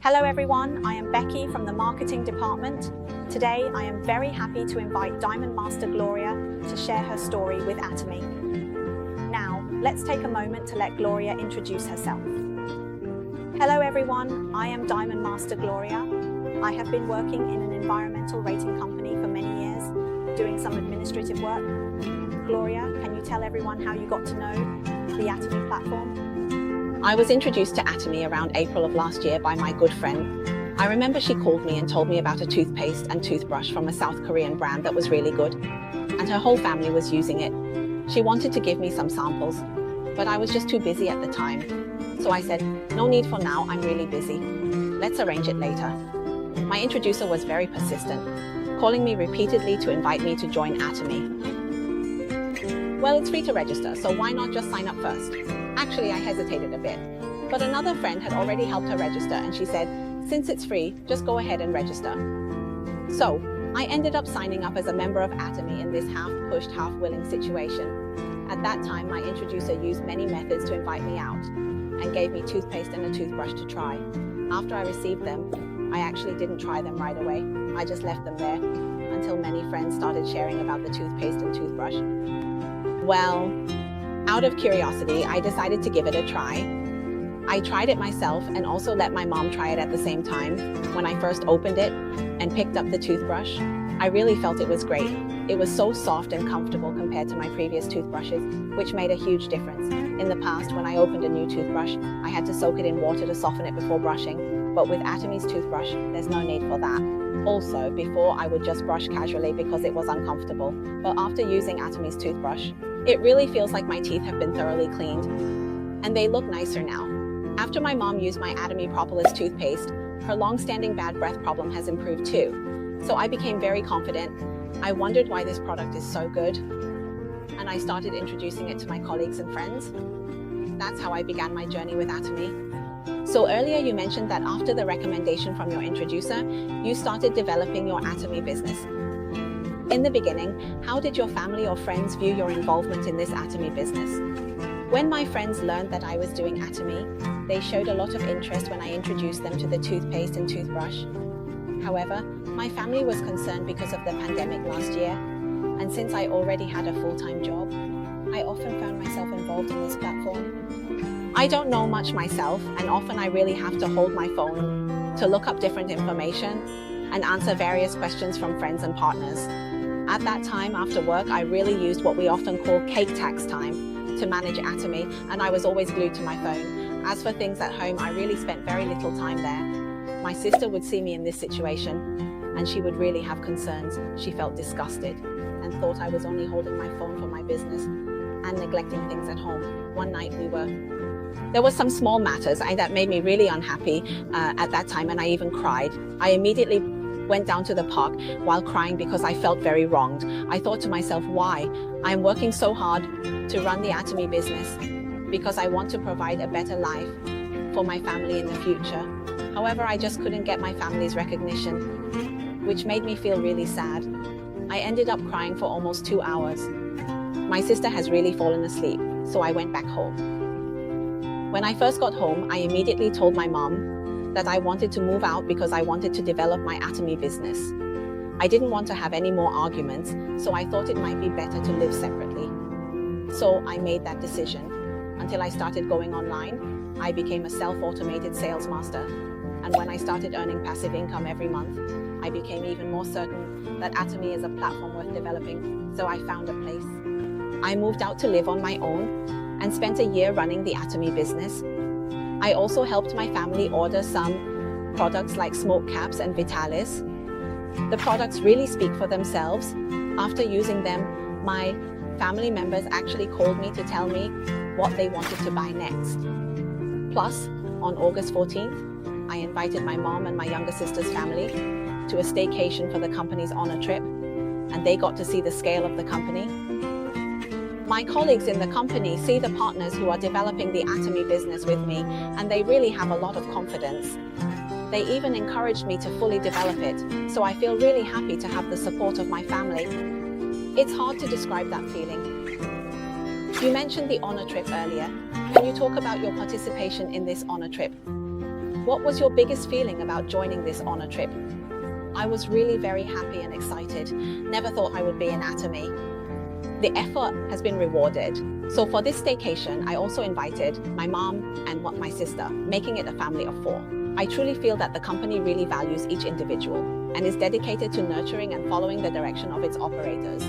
Hello everyone, I am Becky from the marketing department. Today I am very happy to invite Diamond Master Gloria to share her story with Atomy. Now, let's take a moment to let Gloria introduce herself. Hello everyone, I am Diamond Master Gloria. I have been working in an environmental rating company for many years, doing some administrative work. Gloria, can you tell everyone how you got to know the Atomy platform? I was introduced to Atomy around April of last year by my good friend. I remember she called me and told me about a toothpaste and toothbrush from a South Korean brand that was really good, and her whole family was using it. She wanted to give me some samples, but I was just too busy at the time. So I said, no need for now, I'm really busy. Let's arrange it later. My introducer was very persistent, calling me repeatedly to invite me to join Atomy. Well, it's free to register, so why not just sign up first? Actually, I hesitated a bit, but another friend had already helped her register and she said, since it's free, just go ahead and register. So, I ended up signing up as a member of Atomy in this half-pushed, half-willing situation. At that time, my introducer used many methods to invite me out and gave me toothpaste and a toothbrush to try. After I received them, I actually didn't try them right away. I just left them there until many friends started sharing about the toothpaste and toothbrush. Well, out of curiosity, I decided to give it a try. I tried it myself and also let my mom try it at the same time. When I first opened it and picked up the toothbrush, I really felt it was great. It was so soft and comfortable compared to my previous toothbrushes, which made a huge difference. In the past, when I opened a new toothbrush, I had to soak it in water to soften it before brushing. But with Atomy's toothbrush, there's no need for that. Also, before I would just brush casually because it was uncomfortable. But after using Atomy's toothbrush, it really feels like my teeth have been thoroughly cleaned, and they look nicer now. After my mom used my Atomy Propolis toothpaste, her long-standing bad breath problem has improved too. So I became very confident. I wondered why this product is so good, and I started introducing it to my colleagues and friends. That's how I began my journey with Atomy. So earlier you mentioned that after the recommendation from your introducer, you started developing your Atomy business. In the beginning, how did your family or friends view your involvement in this Atomy business? When my friends learned that I was doing Atomy, they showed a lot of interest when I introduced them to the toothpaste and toothbrush. However, my family was concerned because of the pandemic last year, and since I already had a full-time job, I often found myself involved in this platform. I don't know much myself, and often I really have to hold my phone to look up different information and answer various questions from friends and partners. At that time, after work, I really used what we often call cake tax time to manage Atomy, and I was always glued to my phone. As for things at home, I really spent very little time there. My sister would see me in this situation, and she would really have concerns. She felt disgusted and thought I was only holding my phone for my business and neglecting things at home. One night there were some small matters that made me really unhappy at that time, and I even cried. I immediately went down to the park while crying because I felt very wronged. I thought to myself, why? I'm working so hard to run the Atomy business because I want to provide a better life for my family in the future. However, I just couldn't get my family's recognition, which made me feel really sad. I ended up crying for almost 2 hours. My sister has really fallen asleep, so I went back home. When I first got home, I immediately told my mom that I wanted to move out because I wanted to develop my Atomy business. I didn't want to have any more arguments, so I thought it might be better to live separately. So I made that decision. Until I started going online, I became a self-automated sales master. And when I started earning passive income every month, I became even more certain that Atomy is a platform worth developing, so I found a place. I moved out to live on my own and spent a year running the Atomy business. I also helped my family order some products like smoke caps and Vitalis. The products really speak for themselves. After using them, my family members actually called me to tell me what they wanted to buy next. Plus, on August 14th, I invited my mom and my younger sister's family to a staycation for the company's honor trip, and they got to see the scale of the company. My colleagues in the company see the partners who are developing the Atomy business with me, and they really have a lot of confidence. They even encouraged me to fully develop it, so I feel really happy to have the support of my family. It's hard to describe that feeling. You mentioned the honor trip earlier. Can you talk about your participation in this honor trip? What was your biggest feeling about joining this honor trip? I was really very happy and excited. Never thought I would be in Atomy. The effort has been rewarded. So for this staycation, I also invited my mom and my sister, making it a family of 4. I truly feel that the company really values each individual and is dedicated to nurturing and following the direction of its operators.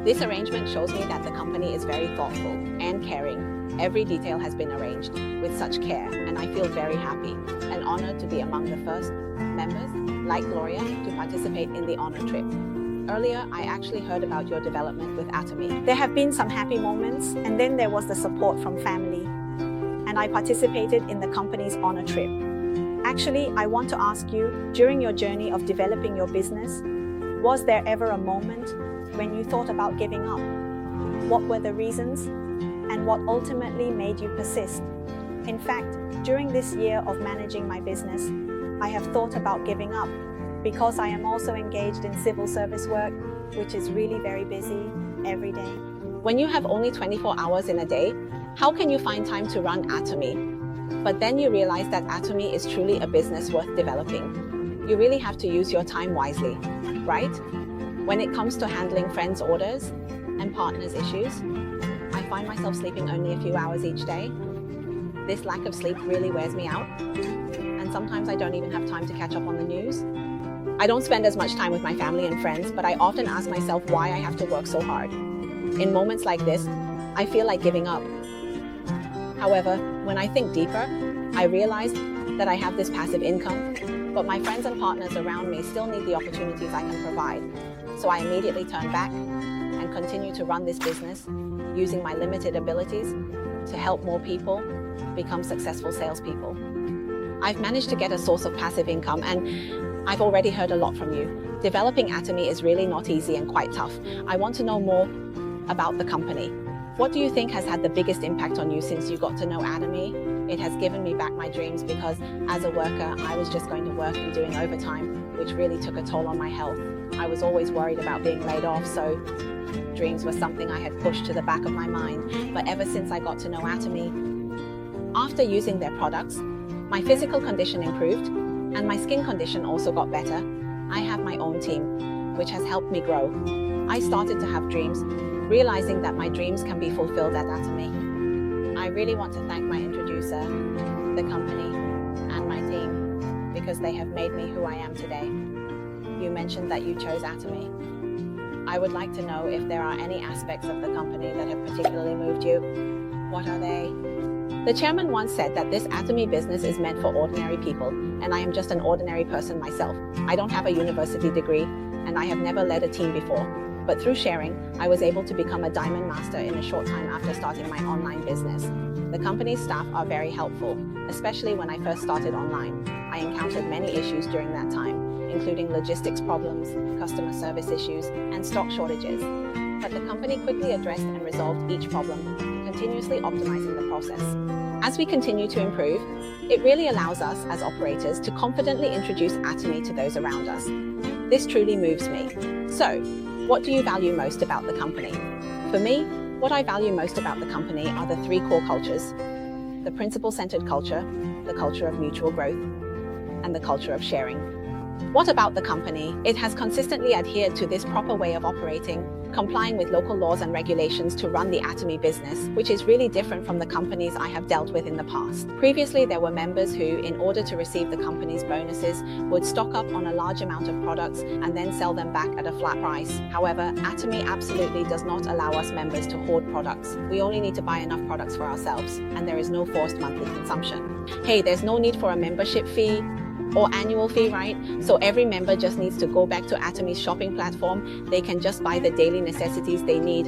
This arrangement shows me that the company is very thoughtful and caring. Every detail has been arranged with such care, and I feel very happy and honored to be among the first members, like Gloria, to participate in the honor trip. Earlier, I actually heard about your development with Atomy. There have been some happy moments, and then there was the support from family, and I participated in the company's honor trip. Actually, I want to ask you, during your journey of developing your business, was there ever a moment when you thought about giving up? What were the reasons, and what ultimately made you persist? In fact, during this year of managing my business, I have thought about giving up because I am also engaged in civil service work, which is really very busy every day. When you have only 24 hours in a day, how can you find time to run Atomy? But then you realize that Atomy is truly a business worth developing. You really have to use your time wisely, right? When it comes to handling friends' orders and partners' issues, I find myself sleeping only a few hours each day. This lack of sleep really wears me out, and sometimes I don't even have time to catch up on the news. I don't spend as much time with my family and friends, but I often ask myself why I have to work so hard. In moments like this, I feel like giving up. However, when I think deeper, I realize that I have this passive income, but my friends and partners around me still need the opportunities I can provide. So I immediately turn back and continue to run this business using my limited abilities to help more people become successful salespeople. I've managed to get a source of passive income, and I've already heard a lot from you. Developing Atomy is really not easy and quite tough. I want to know more about the company. What do you think has had the biggest impact on you since you got to know Atomy? It has given me back my dreams because as a worker, I was just going to work and doing overtime, which really took a toll on my health. I was always worried about being laid off, so dreams were something I had pushed to the back of my mind. But ever since I got to know Atomy, after using their products, my physical condition improved and my skin condition also got better. I have my own team, which has helped me grow. I started to have dreams, realizing that my dreams can be fulfilled at Atomy. I really want to thank my introducer, the company, and my team because they have made me who I am today. You mentioned that you chose Atomy. I would like to know if there are any aspects of the company that have particularly moved you. What are they? The chairman once said that this Atomy business is meant for ordinary people, and I am just an ordinary person myself. I don't have a university degree, and I have never led a team before. But through sharing, I was able to become a Diamond Master in a short time after starting my online business. The company's staff are very helpful, especially when I first started online. I encountered many issues during that time, including logistics problems, customer service issues, and stock shortages. But the company quickly addressed and resolved each problem, continuously optimizing the process. As we continue to improve, it really allows us as operators to confidently introduce Atomy to those around us. This truly moves me. So, what do you value most about the company? For me, what I value most about the company are the 3 core cultures: the principle-centered culture, the culture of mutual growth, and the culture of sharing. What about the company? It has consistently adhered to this proper way of operating, complying with local laws and regulations to run the Atomy business, which is really different from the companies I have dealt with in the past. Previously, there were members who, in order to receive the company's bonuses, would stock up on a large amount of products and then sell them back at a flat price. However, Atomy absolutely does not allow us members to hoard products. We only need to buy enough products for ourselves, and there is no forced monthly consumption. Hey, there's no need for a membership fee or annual fee, right? So every member just needs to go back to Atomy's shopping platform. They can just buy the daily necessities they need.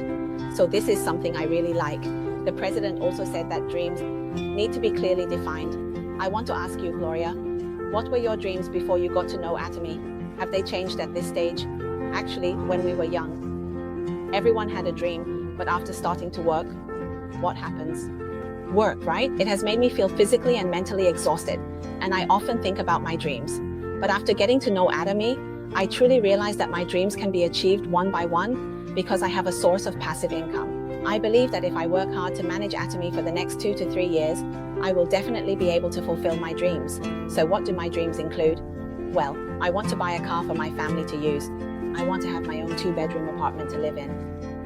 So this is something I really like. The president also said that dreams need to be clearly defined. I want to ask you, Gloria, what were your dreams before you got to know Atomy? Have they changed at this stage? Actually, when we were young, everyone had a dream, but after starting to work, what happens? Work, right? It has made me feel physically and mentally exhausted, and I often think about my dreams. But after getting to know Atomy, I truly realized that my dreams can be achieved one by one because I have a source of passive income. I believe that if I work hard to manage Atomy for the next 2 to 3 years, I will definitely be able to fulfill my dreams. So what do my dreams include? Well, I want to buy a car for my family to use. I want to have my own 2-bedroom apartment to live in.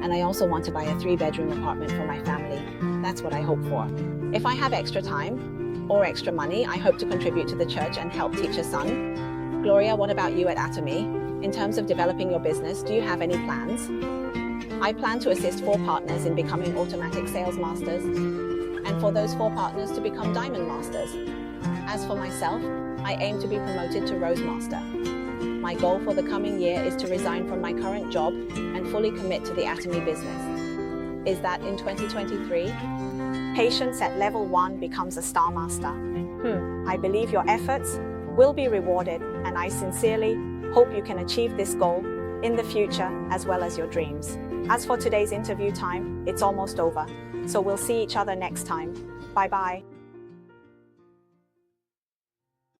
And I also want to buy a 3-bedroom apartment for my family. That's what I hope for. If I have extra time or extra money, I hope to contribute to the church and help teach a son. Gloria, what about you at Atomy? In terms of developing your business, do you have any plans? I plan to assist 4 partners in becoming automatic sales masters, and for those 4 partners to become diamond masters. As for myself, I aim to be promoted to Rose Master. My goal for the coming year is to resign from my current job and fully commit to the Atomy business. Is that in 2023? Patience at level 1 becomes a Star Master. I believe your efforts will be rewarded, and I sincerely hope you can achieve this goal in the future as well as your dreams. As for today's interview time, it's almost over, so we'll see each other next time. Bye-bye.